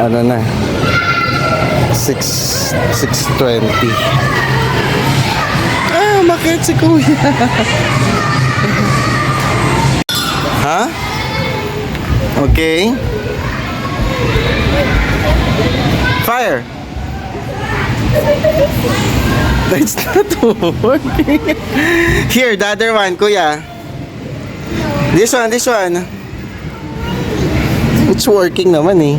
ano na, 6:20. Umakyat si kuya. Ha? Okay. Fire. That's not working. Here, the other one, kuya. This one. It's working naman eh.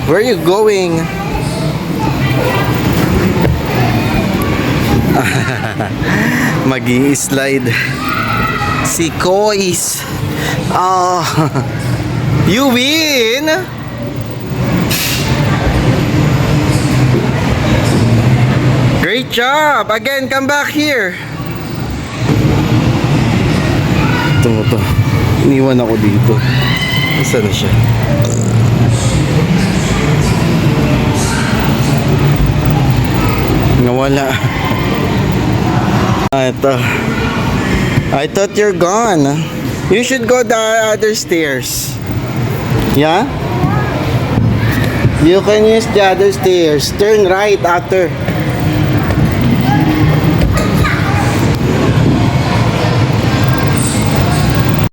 Where are you going? Mag-i-slide si Kois. Oh, you win. Great job. Again, come back here. Ito. Iniwan ako dito. Saan na siya? Nawala. Ito. I thought you're gone. You should go the other stairs. Yeah? You can use the other stairs. Turn right after.